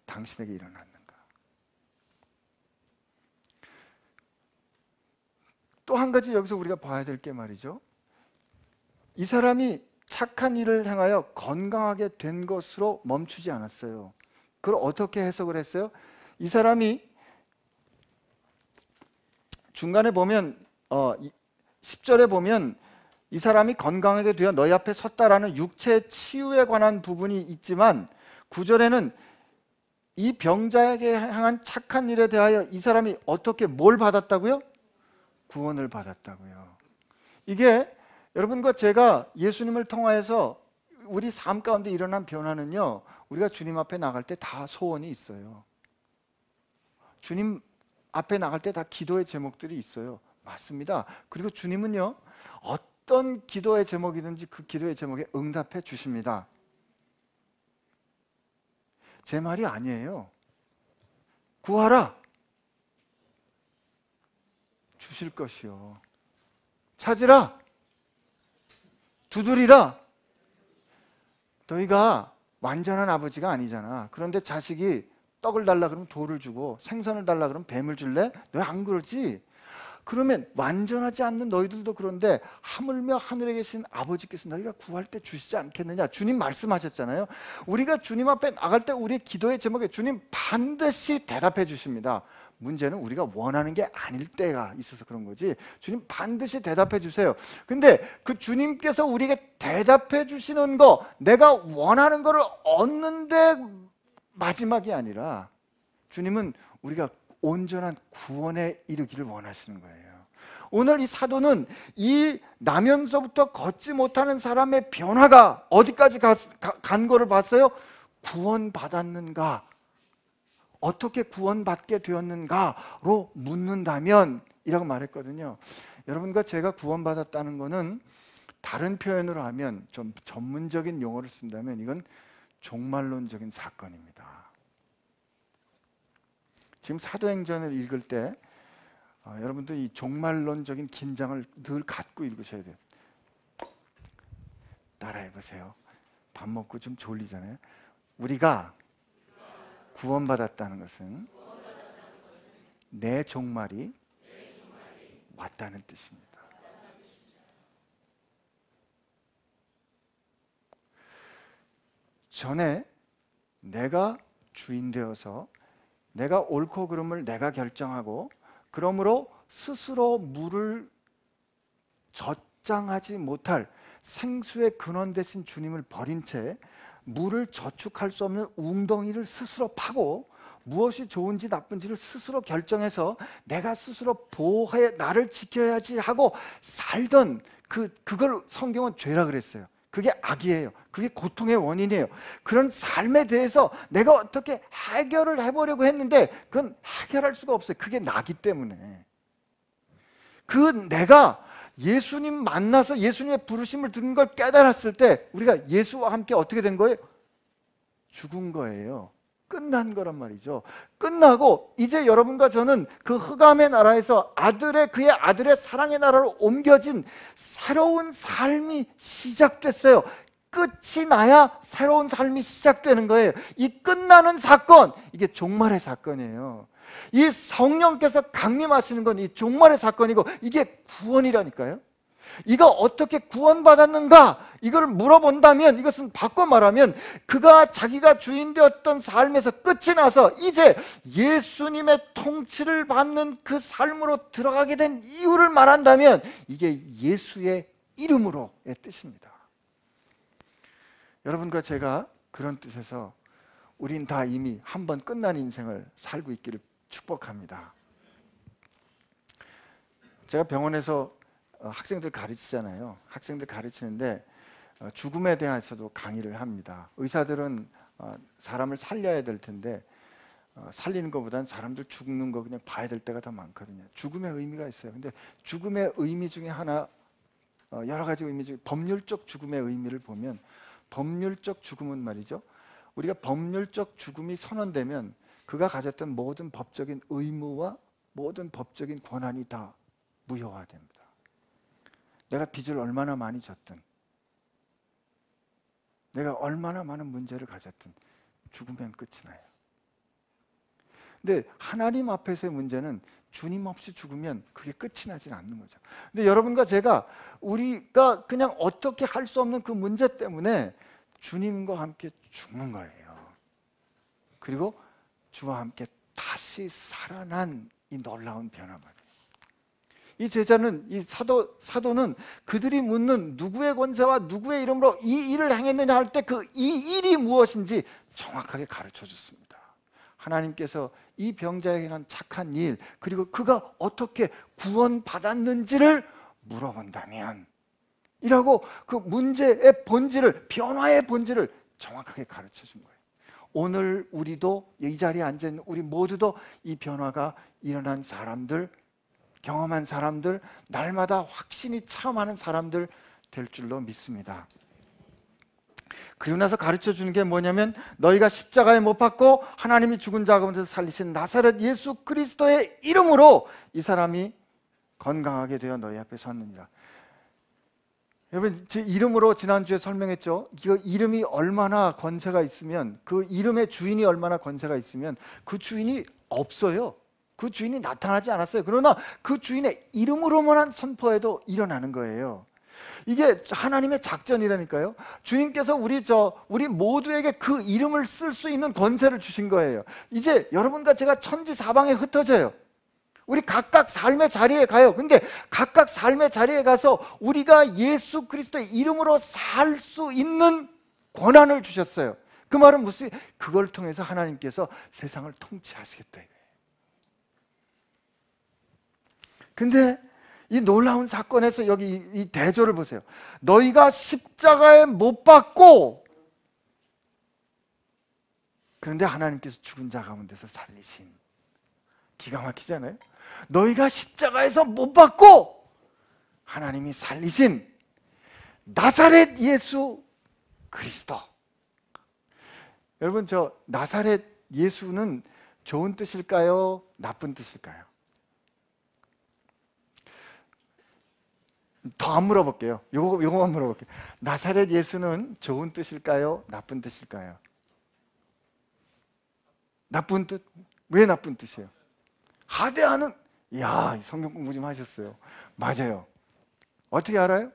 당신에게 일어났는가? 또 한 가지 여기서 우리가 봐야 될 게 말이죠, 이 사람이 착한 일을 행하여 건강하게 된 것으로 멈추지 않았어요. 그걸 어떻게 해석을 했어요? 이 사람이 중간에 보면 10절에 보면 이 사람이 건강하게 되어 너희 앞에 섰다라는 육체의 치유에 관한 부분이 있지만, 9절에는 이 병자에게 향한 착한 일에 대하여 이 사람이 어떻게 뭘 받았다고요? 구원을 받았다고요. 이게 여러분과 제가 예수님을 통하여서 우리 삶 가운데 일어난 변화는요, 우리가 주님 앞에 나갈 때 다 소원이 있어요. 주님 앞에 나갈 때 다 기도의 제목들이 있어요. 맞습니다. 그리고 주님은요, 어떤 기도의 제목이든지 그 기도의 제목에 응답해 주십니다. 제 말이 아니에요. 구하라, 주실 것이요. 찾으라, 두드리라. 너희가 완전한 아버지가 아니잖아. 그런데 자식이 떡을 달라 그러면 돌을 주고, 생선을 달라 그러면 뱀을 줄래? 너희 안 그러지? 그러면 완전하지 않는 너희들도 그런데 하물며 하늘에 계신 아버지께서 너희가 구할 때 주시지 않겠느냐? 주님 말씀하셨잖아요. 우리가 주님 앞에 나갈 때 우리의 기도의 제목에 주님 반드시 대답해 주십니다. 문제는 우리가 원하는 게 아닐 때가 있어서 그런 거지, 주님 반드시 대답해 주세요. 근데 그 주님께서 우리에게 대답해 주시는 거, 내가 원하는 거를 얻는데 마지막이 아니라 주님은 우리가 온전한 구원에 이르기를 원하시는 거예요. 오늘 이 사도는 이 나면서부터 걷지 못하는 사람의 변화가 어디까지 간 거를 봤어요? 구원받았는가? 어떻게 구원받게 되었는가로 묻는다면 이라고 말했거든요. 여러분과 제가 구원받았다는 거는 다른 표현으로 하면, 좀 전문적인 용어를 쓴다면 이건 종말론적인 사건입니다. 지금 사도행전을 읽을 때 여러분들 이 종말론적인 긴장을 늘 갖고 읽으셔야 돼요. 따라해 보세요. 밥 먹고 좀 졸리잖아요. 우리가 구원받았다는 것은 내 종말이 왔다는 뜻입니다. 전에 내가 주인 되어서 내가 옳고 그름을 내가 결정하고 그러므로 스스로 물을 저장하지 못할 생수의 근원 되신 주님을 버린 채 물을 저축할 수 없는 웅덩이를 스스로 파고 무엇이 좋은지 나쁜지를 스스로 결정해서 내가 스스로 보호해 나를 지켜야지 하고 살던 그걸 성경은 죄라 그랬어요. 그게 악이에요. 그게 고통의 원인이에요. 그런 삶에 대해서 내가 어떻게 해결을 해보려고 했는데 그건 해결할 수가 없어요. 그게 나기 때문에. 내가 예수님 만나서 예수님의 부르심을 듣는 걸 깨달았을 때 우리가 예수와 함께 어떻게 된 거예요? 죽은 거예요. 끝난 거란 말이죠. 끝나고 이제 여러분과 저는 그 흑암의 나라에서 그의 아들의 사랑의 나라로 옮겨진 새로운 삶이 시작됐어요. 끝이 나야 새로운 삶이 시작되는 거예요. 이 끝나는 사건, 이게 종말의 사건이에요. 이 성령께서 강림하시는 건 이 종말의 사건이고 이게 구원이라니까요. 이가 어떻게 구원받았는가 이걸 물어본다면 이것은 바꿔 말하면 그가 자기가 주인 되었던 삶에서 끝이 나서 이제 예수님의 통치를 받는 그 삶으로 들어가게 된 이유를 말한다면 이게 예수의 이름으로의 뜻입니다. 여러분과 제가 그런 뜻에서 우린 다 이미 한 번 끝난 인생을 살고 있기를 축복합니다. 제가 병원에서 학생들 가르치잖아요. 학생들 가르치는데 죽음에 대해서도 강의를 합니다. 의사들은 사람을 살려야 될 텐데 살리는 것보다는 사람들 죽는 거 그냥 봐야 될 때가 더 많거든요. 죽음의 의미가 있어요. 근데 죽음의 의미 중에 하나, 여러 가지 의미 중에 법률적 죽음의 의미를 보면 법률적 죽음은 말이죠. 우리가 법률적 죽음이 선언되면 그가 가졌던 모든 법적인 의무와 모든 법적인 권한이 다 무효화됩니다. 내가 빚을 얼마나 많이 졌든 내가 얼마나 많은 문제를 가졌든 죽으면 끝이 나요. 근데 하나님 앞에서의 문제는 주님 없이 죽으면 그게 끝이 나진 않는 거죠. 근데 여러분과 제가 우리가 그냥 어떻게 할 수 없는 그 문제 때문에 주님과 함께 죽는 거예요. 그리고 주와 함께 다시 살아난 이 놀라운 변화 말이에요. 이 제자는 이 사도는 그들이 묻는 누구의 권세와 누구의 이름으로 이 일을 행했느냐 할 때 그 이 일이 무엇인지 정확하게 가르쳐 줬습니다. 하나님께서 이 병자에게 한 착한 일 그리고 그가 어떻게 구원받았는지를 물어본다면 이라고 그 문제의 본질을 변화의 본질을 정확하게 가르쳐 준 거예요. 오늘 우리도 이 자리에 앉아 있는 우리 모두도 이 변화가 일어난 사람들, 경험한 사람들, 날마다 확신이 체험하는 사람들 될 줄로 믿습니다. 그리고 나서 가르쳐 주는 게 뭐냐면 너희가 십자가에 못 박고 하나님이 죽은 자 가운데서 살리신 나사렛 예수 그리스도의 이름으로 이 사람이 건강하게 되어 너희 앞에 섰느니라. 여러분, 제 이름으로 지난주에 설명했죠. 그 이름이 얼마나 권세가 있으면, 그 이름의 주인이 얼마나 권세가 있으면 그 주인이 없어요. 그 주인이 나타나지 않았어요. 그러나 그 주인의 이름으로만 선포해도 일어나는 거예요. 이게 하나님의 작전이라니까요. 주님께서 우리 모두에게 그 이름을 쓸 수 있는 권세를 주신 거예요. 이제 여러분과 제가 천지 사방에 흩어져요. 우리 각각 삶의 자리에 가요. 근데 각각 삶의 자리에 가서 우리가 예수 그리스도의 이름으로 살 수 있는 권한을 주셨어요. 그 말은 무슨, 그걸 통해서 하나님께서 세상을 통치하시겠다 이거예요. 근데 이 놀라운 사건에서 여기 이 대조를 보세요. 너희가 십자가에 못 박고, 그런데 하나님께서 죽은 자 가운데서 살리신, 기가 막히잖아요. 너희가 십자가에서 못 박고 하나님이 살리신 나사렛 예수 그리스도. 여러분, 저 나사렛 예수는 좋은 뜻일까요? 나쁜 뜻일까요? 더 안 물어볼게요. 요거만 물어볼게요. 나사렛 예수는 좋은 뜻일까요? 나쁜 뜻일까요? 나쁜 뜻? 왜 나쁜 뜻이에요? 하대하는, 이야, 성경 공부 좀 하셨어요. 맞아요. 어떻게 알아요?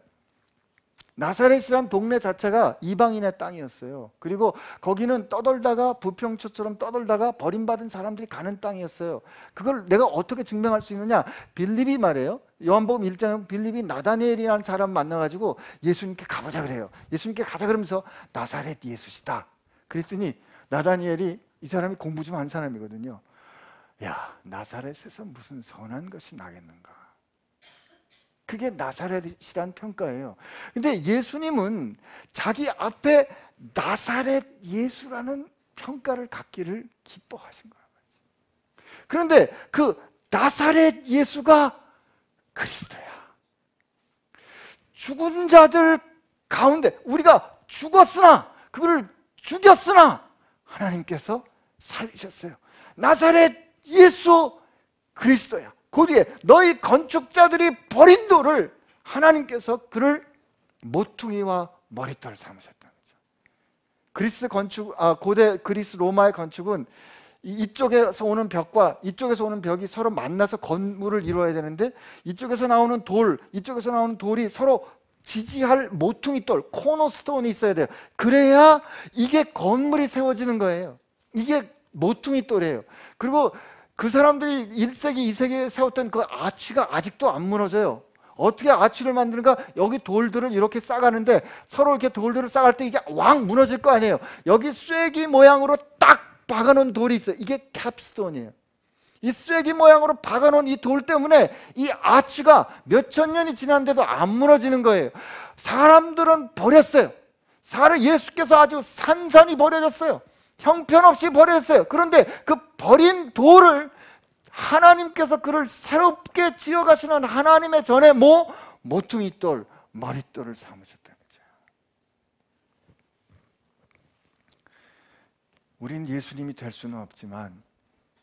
나사렛이란 동네 자체가 이방인의 땅이었어요. 그리고 거기는 떠돌다가 부평초처럼 떠돌다가 버림받은 사람들이 가는 땅이었어요. 그걸 내가 어떻게 증명할 수 있느냐? 빌립이 말해요. 요한복음 1장에 빌립이 나다니엘이라는 사람 만나가지고 예수님께 가보자 그래요. 예수님께 가자 그러면서 나사렛 예수시다. 그랬더니 나다니엘이 이 사람이 공부 좀 한 사람이거든요. 야, 나사렛에서 무슨 선한 것이 나겠는가? 그게 나사렛이란 평가예요. 근데 예수님은 자기 앞에 나사렛 예수라는 평가를 갖기를 기뻐하신 거예요. 그런데 그 나사렛 예수가 그리스도야. 죽은 자들 가운데 우리가 죽었으나, 그거를 죽였으나 하나님께서 살리셨어요. 나사렛 예수 그리스도야. 그 뒤에 너희 건축자들이 버린 돌을 하나님께서 그를 모퉁이와 머릿돌 삼으셨다는 거죠. 그리스 건축, 고대 그리스 로마의 건축은 이쪽에서 오는 벽과 이쪽에서 오는 벽이 서로 만나서 건물을 이루어야 되는데, 이쪽에서 나오는 돌, 이쪽에서 나오는 돌이 서로 지지할 모퉁이돌, 코너스톤이 있어야 돼요. 그래야 이게 건물이 세워지는 거예요. 이게 모퉁이돌이에요. 그리고 그 사람들이 1세기, 2세기에 세웠던 그 아치가 아직도 안 무너져요. 어떻게 아치를 만드는가? 여기 돌들을 이렇게 싸가는데 서로 이렇게 돌들을 싸갈 때 이게 왕 무너질 거 아니에요. 여기 쐐기 모양으로 딱 박아놓은 돌이 있어요. 이게 캡스톤이에요. 이 쐐기 모양으로 박아놓은 이 돌 때문에 이 아치가 몇천 년이 지났는데도 안 무너지는 거예요. 사람들은 버렸어요. 예수께서 아주 산산이 버려졌어요. 형편없이 버렸어요. 그런데 그 버린 돌을 하나님께서 그를 새롭게 지어가시는 하나님의 전에 모퉁이돌, 머릿돌을 삼으셨다는 거죠. 우리는 예수님이 될 수는 없지만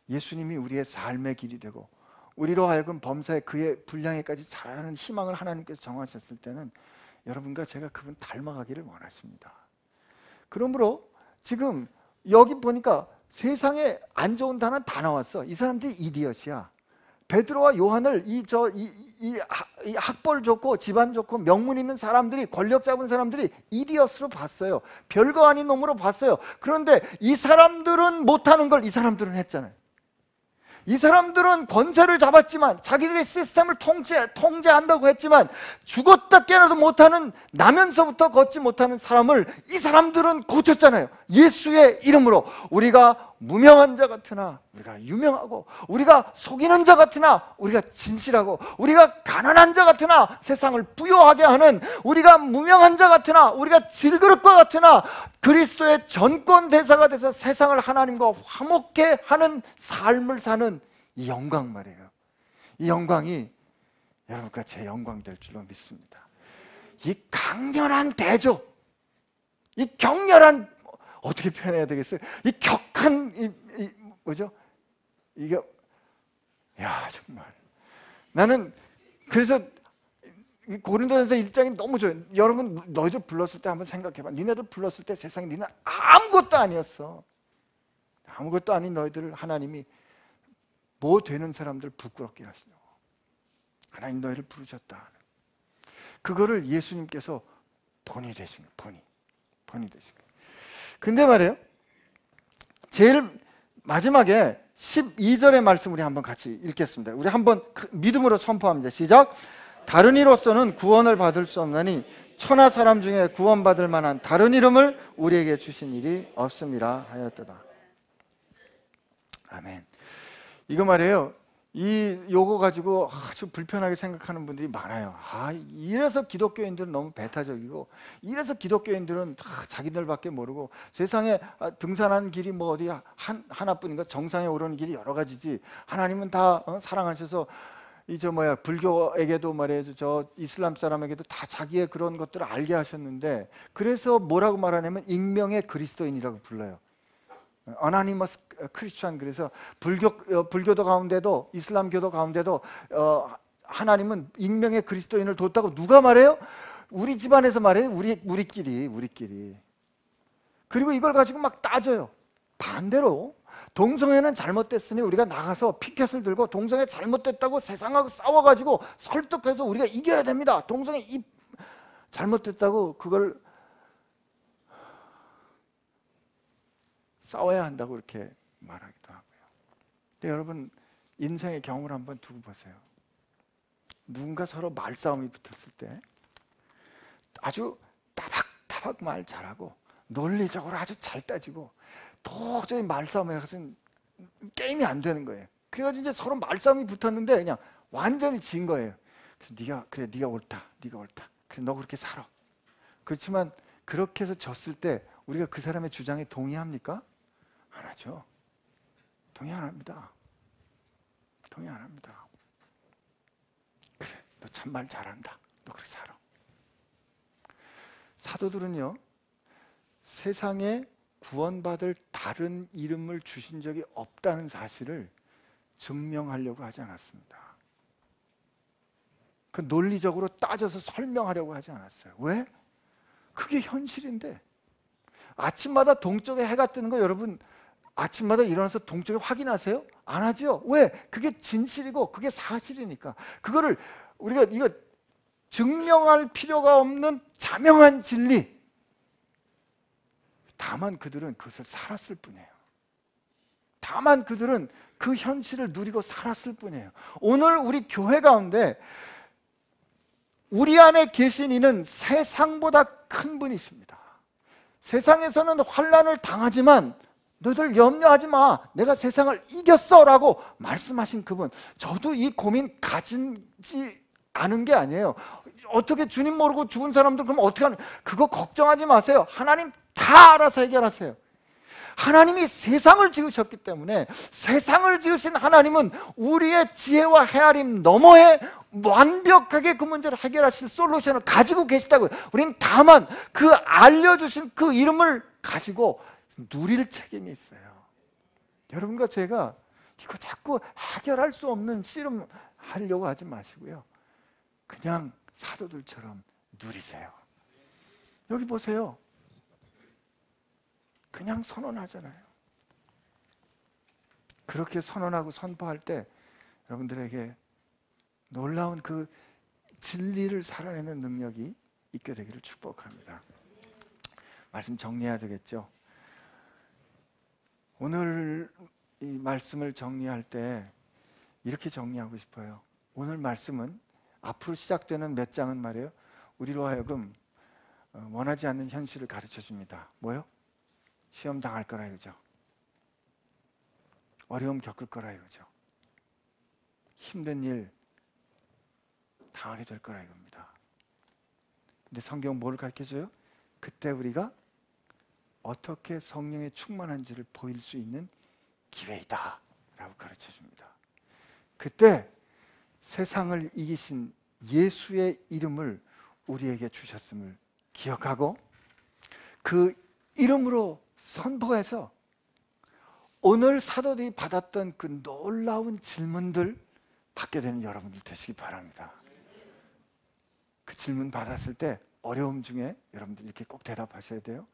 예수님이 우리의 삶의 길이 되고 우리로 하여금 범사에 그의 분량에까지 자라는 희망을 하나님께서 정하셨을 때는 여러분과 제가 그분 닮아가기를 원하십니다. 그러므로 지금 여기 보니까 세상에 안 좋은 단어는 다 나왔어. 이 사람들이 이디엇이야. 베드로와 요한을 이 학벌 좋고 집안 좋고 명문 있는 사람들이, 권력 잡은 사람들이 이디엇으로 봤어요. 별거 아닌 놈으로 봤어요. 그런데 이 사람들은 못하는 걸 이 사람들은 했잖아요. 이 사람들은 권세를 잡았지만, 자기들의 시스템을 통제한다고 했지만 죽었다 깨어나도 못하는, 나면서부터 걷지 못하는 사람을 이 사람들은 고쳤잖아요. 예수의 이름으로. 우리가 무명한 자 같으나 우리가 유명하고, 우리가 속이는 자 같으나 우리가 진실하고, 우리가 가난한 자 같으나 세상을 부유하게 하는, 우리가 무명한 자 같으나 우리가 질그릇과 같으나 그리스도의 전권 대사가 돼서 세상을 하나님과 화목케 하는 삶을 사는 이 영광 말이에요. 이 영광이 여러분과 제 영광 될 줄로 믿습니다. 이 강렬한 대조, 이 격렬한, 어떻게 표현해야 되겠어요? 이 격한 뭐죠? 이게, 야, 정말 나는 그래서 고린도전서 1장이 너무 좋아요. 여러분 너희들 불렀을 때 한번 생각해봐. 니네들 불렀을 때 세상에 니네 아무것도 아니었어. 아무것도 아닌 너희들을 하나님이 뭐 되는 사람들 부끄럽게 하시냐고. 하나님 너희를 부르셨다. 그거를 예수님께서 본이 되신 거예요. 본이 되신 거예요. 근데 말이에요, 제일 마지막에 12절의 말씀 우리 한번 같이 읽겠습니다. 우리 한번 믿음으로 선포합니다. 시작. 다른 이로서는 구원을 받을 수 없나니 천하 사람 중에 구원받을 만한 다른 이름을 우리에게 주신 일이 없음이라 하였도다. 아멘. 이거 말이에요, 요거 가지고 아주 불편하게 생각하는 분들이 많아요. 이래서 기독교인들은 너무 배타적이고, 이래서 기독교인들은 자기들밖에 모르고, 세상에 등산하는 길이 뭐 어디 하나뿐인가, 정상에 오르는 길이 여러 가지지, 하나님은 다 사랑하셔서 불교에게도 말이에요, 저 이슬람 사람에게도 다 자기의 그런 것들을 알게 하셨는데, 그래서 뭐라고 말하냐면 익명의 그리스도인이라고 불러요. 어나니머스 크리스천. 그래서 불교도 가운데도, 이슬람교도 가운데도 하나님은 익명의 그리스도인을 뒀다고 누가 말해요? 우리 집안에서 말해요. 우리끼리. 그리고 이걸 가지고 막 따져요. 반대로 동성애는 잘못됐으니 우리가 나가서 피켓을 들고 동성애 잘못됐다고 세상하고 싸워가지고 설득해서 우리가 이겨야 됩니다. 동성애 잘못됐다고 그걸 싸워야 한다고 이렇게 말하기도 하고요. 근데 여러분, 인생의 경험을 한번 두고 보세요. 누군가 서로 말싸움이 붙었을 때 아주 따박따박 말 잘하고 논리적으로 아주 잘 따지고 도저히 말싸움에 가서는 게임이 안 되는 거예요. 그래가지고 이제 서로 말싸움이 붙었는데 그냥 완전히 진 거예요. 그래서 네가 옳다, 네가 옳다. 그래, 너 그렇게 살아. 그렇지만 그렇게 해서 졌을 때 우리가 그 사람의 주장에 동의합니까? 안 하죠. 동의 안 합니다. 동의 안 합니다. 그래, 너 참말 잘한다. 너 그렇게 살아. 사도들은요, 세상에 구원받을 다른 이름을 주신 적이 없다는 사실을 증명하려고 하지 않았습니다. 그 논리적으로 따져서 설명하려고 하지 않았어요. 왜? 그게 현실인데. 아침마다 동쪽에 해가 뜨는 거 여러분 아침마다 일어나서 동쪽에 확인하세요? 안 하죠? 왜? 그게 진실이고 그게 사실이니까. 그거를 우리가 이거 증명할 필요가 없는 자명한 진리. 다만 그들은 그것을 살았을 뿐이에요. 다만 그들은 그 현실을 누리고 살았을 뿐이에요. 오늘 우리 교회 가운데 우리 안에 계신 이는 세상보다 큰 분이십니다. 세상에서는 환난을 당하지만 너희들 염려하지 마. 내가 세상을 이겼어 라고 말씀하신 그분. 저도 이 고민 가진지 않은 게 아니에요. 어떻게 주님 모르고 죽은 사람들 그럼 어떻게 하는, 그거 걱정하지 마세요. 하나님 다 알아서 해결하세요. 하나님이 세상을 지으셨기 때문에 세상을 지으신 하나님은 우리의 지혜와 헤아림 너머에 완벽하게 그 문제를 해결하실 솔루션을 가지고 계시다고요. 우린 다만 그 알려주신 그 이름을 가지고 누릴 책임이 있어요. 여러분과 제가 이거 자꾸 해결할 수 없는 씨름 하려고 하지 마시고요. 그냥 사도들처럼 누리세요. 여기 보세요. 그냥 선언하잖아요. 그렇게 선언하고 선포할 때 여러분들에게 놀라운 그 진리를 살아내는 능력이 있게 되기를 축복합니다. 말씀 정리해야 되겠죠? 오늘 이 말씀을 정리할 때 이렇게 정리하고 싶어요. 오늘 말씀은 앞으로 시작되는 몇 장은 말이에요, 우리로 하여금 원하지 않는 현실을 가르쳐 줍니다. 뭐요? 시험 당할 거라 이거죠. 어려움 겪을 거라 이거죠. 힘든 일 당하게 될 거라 이겁니다. 근데 성경은 뭐를 가르쳐줘요? 그때 우리가 어떻게 성령에 충만한지를 보일 수 있는 기회이다 라고 가르쳐줍니다. 그때 세상을 이기신 예수의 이름을 우리에게 주셨음을 기억하고 그 이름으로 선포해서 오늘 사도들이 받았던 그 놀라운 질문들 받게 되는 여러분들 되시기 바랍니다. 그 질문 받았을 때 어려움 중에 여러분들 이렇게 꼭 대답하셔야 돼요.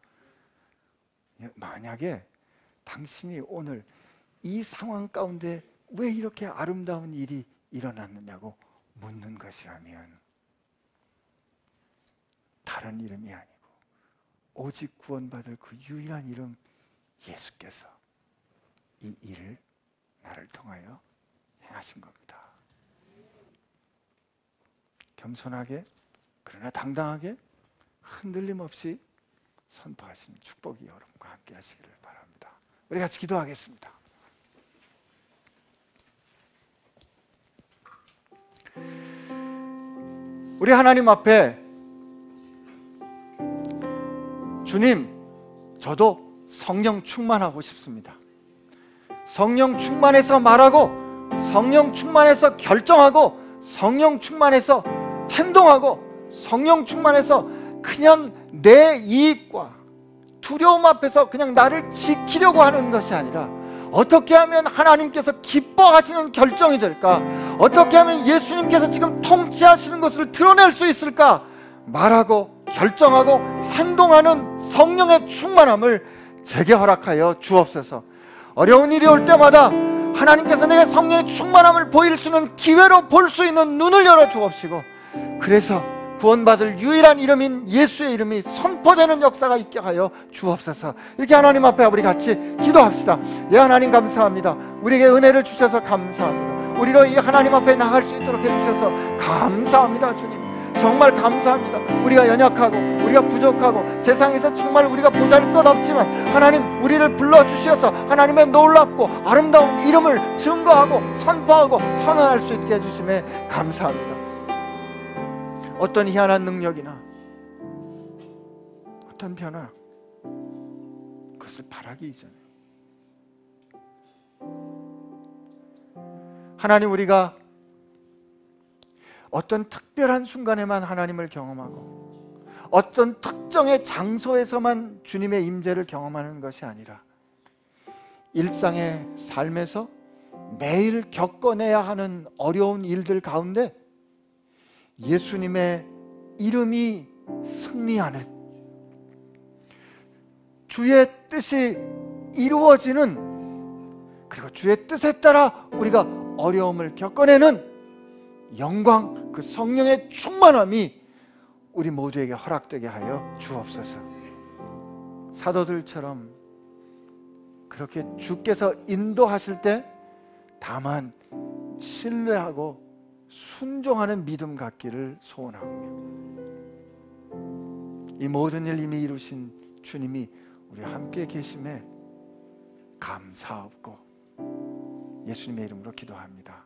만약에 당신이 오늘 이 상황 가운데 왜 이렇게 아름다운 일이 일어났느냐고 묻는 것이라면 다른 이름이 아니고 오직 구원받을 그 유일한 이름 예수께서 이 일을 나를 통하여 행하신 겁니다. 겸손하게 그러나 당당하게 흔들림 없이 선포하시는 축복이 여러분과 함께 하시기를 바랍니다. 우리 같이 기도하겠습니다. 우리 하나님 앞에 주님, 저도 성령 충만하고 싶습니다. 성령 충만해서 말하고 성령 충만해서 결정하고 성령 충만해서 행동하고 성령 충만해서 그냥 내 이익과 두려움 앞에서 그냥 나를 지키려고 하는 것이 아니라 어떻게 하면 하나님께서 기뻐하시는 결정이 될까? 어떻게 하면 예수님께서 지금 통치하시는 것을 드러낼 수 있을까? 말하고 결정하고 행동하는 성령의 충만함을 제게 허락하여 주옵소서. 어려운 일이 올 때마다 하나님께서 내가 성령의 충만함을 보일 수 있는 기회로 볼 수 있는 눈을 열어 주옵시고, 그래서 구원받을 유일한 이름인 예수의 이름이 선포되는 역사가 있게 하여 주옵소서. 이렇게 하나님 앞에 우리 같이 기도합시다. 예, 하나님 감사합니다. 우리에게 은혜를 주셔서 감사합니다. 우리로 이 하나님 앞에 나갈 수 있도록 해주셔서 감사합니다. 주님, 정말 감사합니다. 우리가 연약하고 우리가 부족하고 세상에서 정말 우리가 보잘것없지만 하나님, 우리를 불러주셔서 하나님의 놀랍고 아름다운 이름을 증거하고 선포하고 선언할 수 있게 해주심에 감사합니다. 어떤 희한한 능력이나 어떤 변화, 그것을 바라기 이전에 하나님, 우리가 어떤 특별한 순간에만 하나님을 경험하고 어떤 특정의 장소에서만 주님의 임재를 경험하는 것이 아니라 일상의 삶에서 매일 겪어내야 하는 어려운 일들 가운데 예수님의 이름이 승리하는, 주의 뜻이 이루어지는, 그리고 주의 뜻에 따라 우리가 어려움을 겪어내는 영광, 그 성령의 충만함이 우리 모두에게 허락되게 하여 주옵소서. 사도들처럼 그렇게 주께서 인도하실 때 다만 신뢰하고 순종하는 믿음 갖기를 소원하오며, 이 모든 일 이미 이루신 주님이 우리 함께 계심에 감사하옵고 예수님의 이름으로 기도합니다.